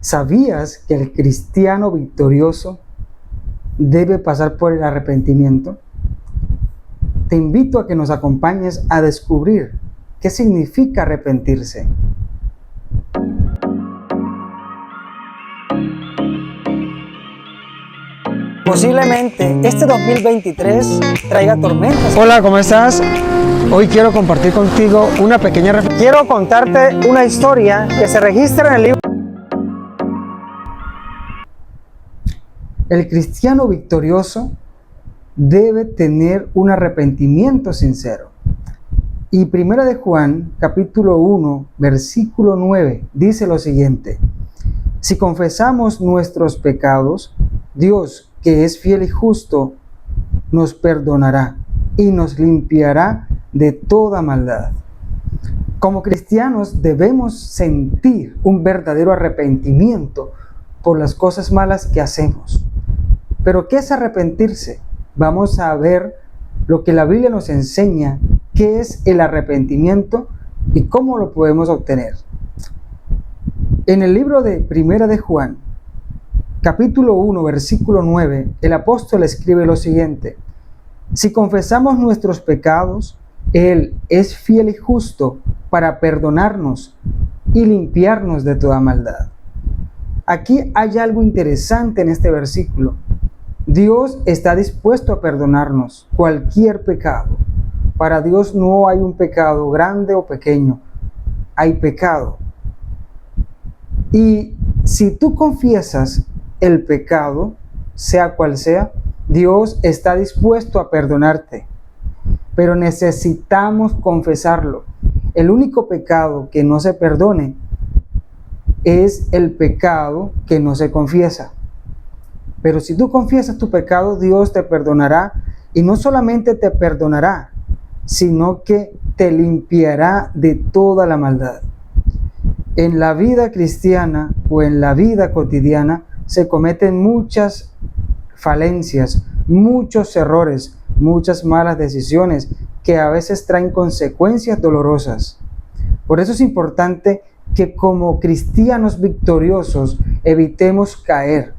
¿Sabías que el cristiano victorioso debe pasar por el arrepentimiento? Te invito a que nos acompañes a descubrir qué significa arrepentirse. Posiblemente este 2023 traiga tormentas. Hola, ¿cómo estás? Hoy quiero compartir contigo una pequeña reflexión. Quiero contarte una historia que se registra en el libro. El cristiano victorioso debe tener un arrepentimiento sincero. Y 1 de Juan, capítulo 1, versículo 9, dice lo siguiente: si confesamos nuestros pecados, Dios, que es fiel y justo, nos perdonará y nos limpiará de toda maldad. Como cristianos debemos sentir un verdadero arrepentimiento por las cosas malas que hacemos. Pero ¿qué es arrepentirse? Vamos a ver lo que la Biblia nos enseña, qué es el arrepentimiento y cómo lo podemos obtener. En el libro de 1 de Juan, capítulo 1, versículo 9, el apóstol escribe lo siguiente: si confesamos nuestros pecados, Él es fiel y justo para perdonarnos y limpiarnos de toda maldad. Aquí hay algo interesante en este versículo. Dios está dispuesto a perdonarnos cualquier pecado. Para Dios no hay un pecado grande o pequeño, hay pecado. Y si tú confiesas el pecado, sea cual sea, Dios está dispuesto a perdonarte. Pero necesitamos confesarlo. El único pecado que no se perdone es el pecado que no se confiesa. Pero si tú confiesas tu pecado, Dios te perdonará, y no solamente te perdonará, sino que te limpiará de toda la maldad. En la vida cristiana o en la vida cotidiana se cometen muchas falencias, muchos errores, muchas malas decisiones que a veces traen consecuencias dolorosas. Por eso es importante que como cristianos victoriosos evitemos caer.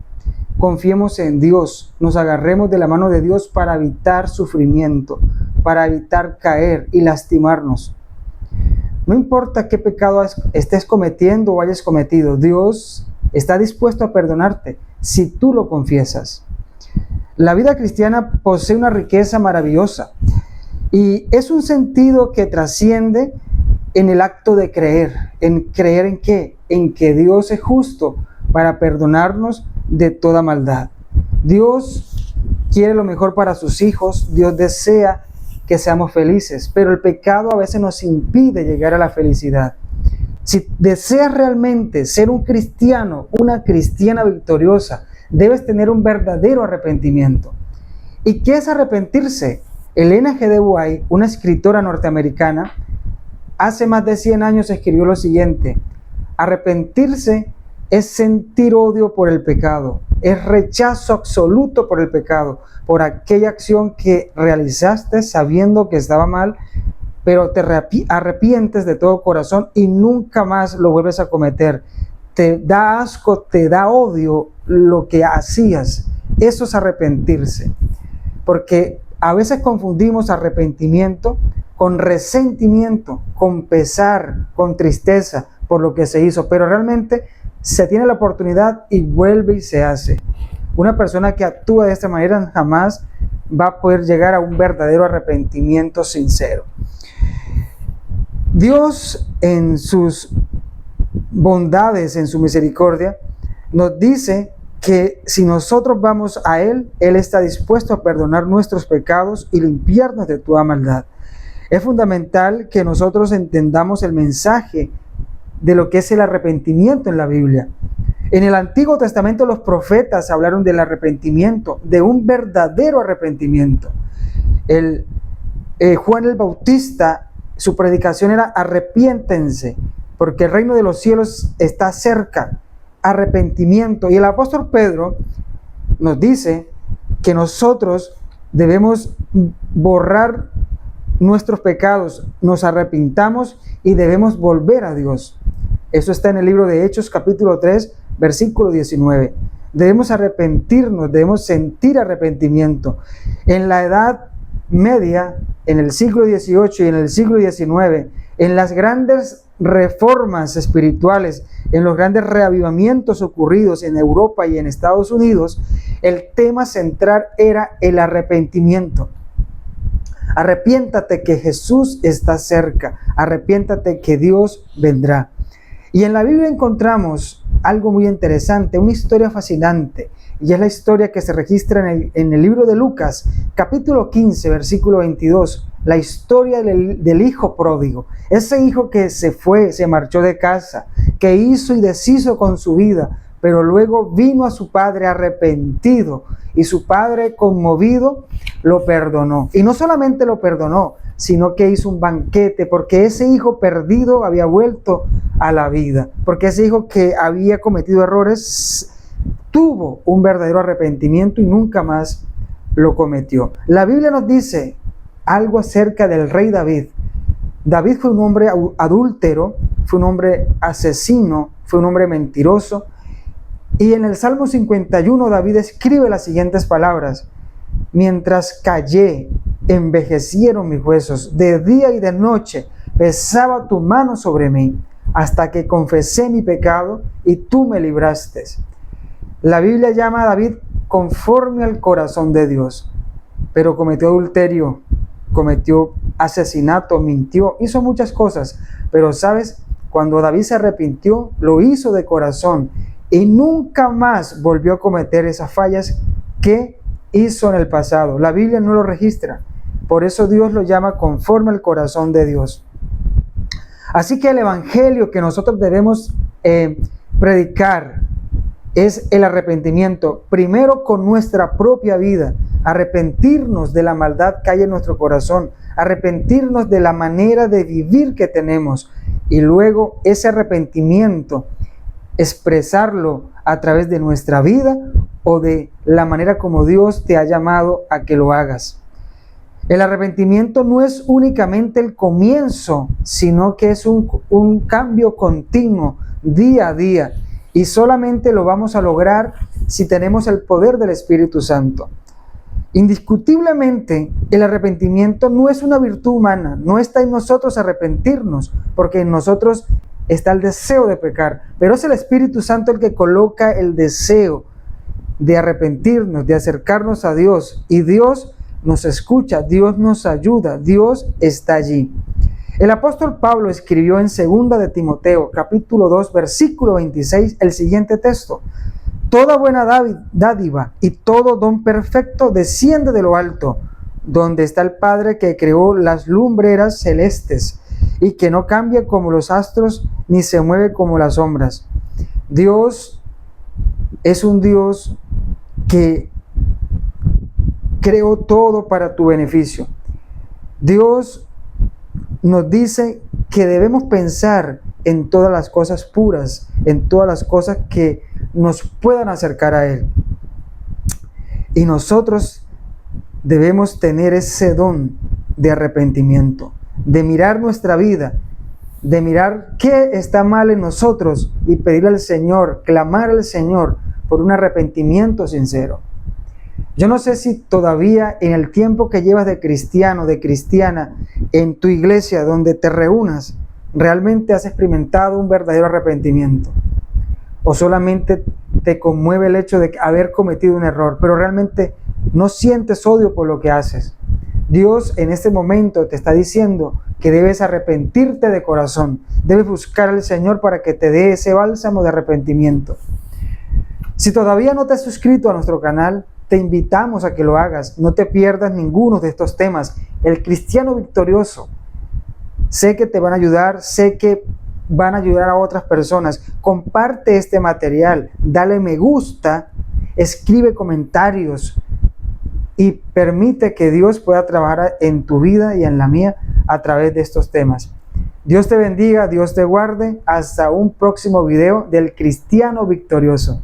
Confiemos en Dios, nos agarremos de la mano de Dios para evitar sufrimiento, para evitar caer y lastimarnos. No importa qué pecado estés cometiendo o hayas cometido, Dios está dispuesto a perdonarte si tú lo confiesas. La vida cristiana posee una riqueza maravillosa y es un sentido que trasciende en el acto de creer. ¿En creer en qué? En que Dios es justo para perdonarnos de toda maldad. Dios quiere lo mejor para sus hijos, Dios desea que seamos felices, pero el pecado a veces nos impide llegar a la felicidad. Si deseas realmente ser un cristiano, una cristiana victoriosa, debes tener un verdadero arrepentimiento. ¿Y qué es arrepentirse? Elena G. de White, una escritora norteamericana, hace más de 100 años escribió lo siguiente: arrepentirse es sentir odio por el pecado, es rechazo absoluto por el pecado, por aquella acción que realizaste sabiendo que estaba mal, pero te arrepientes de todo corazón y nunca más lo vuelves a cometer. Te da asco, te da odio lo que hacías. Eso es arrepentirse. Porque a veces confundimos arrepentimiento con resentimiento, con pesar, con tristeza por lo que se hizo, pero realmente se tiene la oportunidad y vuelve y se hace. Una persona que actúa de esta manera jamás va a poder llegar a un verdadero arrepentimiento sincero. Dios, en sus bondades, en su misericordia, nos dice que si nosotros vamos a Él, Él está dispuesto a perdonar nuestros pecados y limpiarnos de toda maldad. Es fundamental que nosotros entendamos el mensaje de lo que es el arrepentimiento en la Biblia. En el Antiguo Testamento los profetas hablaron del arrepentimiento, de un verdadero arrepentimiento. Juan el Bautista, su predicación era: arrepiéntense, porque el reino de los cielos está cerca. Arrepentimiento. Y el apóstol Pedro nos dice que nosotros debemos borrar nuestros pecados, nos arrepintamos y debemos volver a Dios. Eso está en el libro de Hechos, capítulo 3, versículo 19. Debemos arrepentirnos, debemos sentir arrepentimiento. En la Edad Media, en el siglo XVIII y en el siglo XIX, en las grandes reformas espirituales, en los grandes reavivamientos ocurridos en Europa y en Estados Unidos, el tema central era el arrepentimiento. Arrepiéntate que Jesús está cerca, arrepiéntate que Dios vendrá. Y en la Biblia encontramos algo muy interesante, una historia fascinante, y es la historia que se registra en el libro de Lucas, capítulo 15, versículo 22, la historia del hijo pródigo, ese hijo que se fue, se marchó de casa, que hizo y deshizo con su vida, pero luego vino a su padre arrepentido, y su padre conmovido lo perdonó. Y no solamente lo perdonó, sino que hizo un banquete, porque ese hijo perdido había vuelto a la vida, porque ese hijo que había cometido errores tuvo un verdadero arrepentimiento y nunca más lo cometió. La Biblia nos dice algo acerca del rey David. David fue un hombre adúltero, fue un hombre asesino, fue un hombre mentiroso, y en el Salmo 51 David escribe las siguientes palabras: mientras callé, envejecieron mis huesos, de día y de noche pesaba tu mano sobre mí, hasta que confesé mi pecado y tú me libraste. La Biblia llama a David conforme al corazón de Dios, pero cometió adulterio, cometió asesinato, mintió, hizo muchas cosas, pero ¿sabes? Cuando David se arrepintió, lo hizo de corazón y nunca más volvió a cometer esas fallas que hizo en el pasado. La Biblia no lo registra, por eso Dios lo llama conforme al corazón de Dios. Así que el evangelio que nosotros debemos predicar es el arrepentimiento, primero con nuestra propia vida, arrepentirnos de la maldad que hay en nuestro corazón, arrepentirnos de la manera de vivir que tenemos, y luego ese arrepentimiento expresarlo a través de nuestra vida o de la manera como Dios te ha llamado a que lo hagas. El arrepentimiento no es únicamente el comienzo, sino que es un cambio continuo, día a día, y solamente lo vamos a lograr si tenemos el poder del Espíritu Santo. Indiscutiblemente, el arrepentimiento no es una virtud humana, no está en nosotros arrepentirnos, porque en nosotros está el deseo de pecar, pero es el Espíritu Santo el que coloca el deseo de arrepentirnos, de acercarnos a Dios, y Dios nos escucha, Dios nos ayuda, Dios está allí. El apóstol Pablo escribió en 2 de Timoteo, capítulo 2, versículo 26, el siguiente texto: toda buena dádiva y todo don perfecto desciende de lo alto, donde está el Padre que creó las lumbreras celestes y que no cambia como los astros ni se mueve como las sombras. Dios es un Dios que creó todo para tu beneficio. Dios nos dice que debemos pensar en todas las cosas puras, en todas las cosas que nos puedan acercar a Él. Y nosotros debemos tener ese don de arrepentimiento, de mirar nuestra vida, de mirar qué está mal en nosotros y pedirle al Señor, clamar al Señor por un arrepentimiento sincero. Yo no sé si todavía en el tiempo que llevas de cristiano, de cristiana, en tu iglesia donde te reúnas, realmente has experimentado un verdadero arrepentimiento. O solamente te conmueve el hecho de haber cometido un error, pero realmente no sientes odio por lo que haces. Dios en este momento te está diciendo que debes arrepentirte de corazón, debes buscar al Señor para que te dé ese bálsamo de arrepentimiento. Si todavía no te has suscrito a nuestro canal, te invitamos a que lo hagas, no te pierdas ninguno de estos temas. El cristiano victorioso, sé que te van a ayudar, sé que van a ayudar a otras personas. Comparte este material, dale me gusta, escribe comentarios y permite que Dios pueda trabajar en tu vida y en la mía a través de estos temas. Dios te bendiga, Dios te guarde. Hasta un próximo video del cristiano victorioso.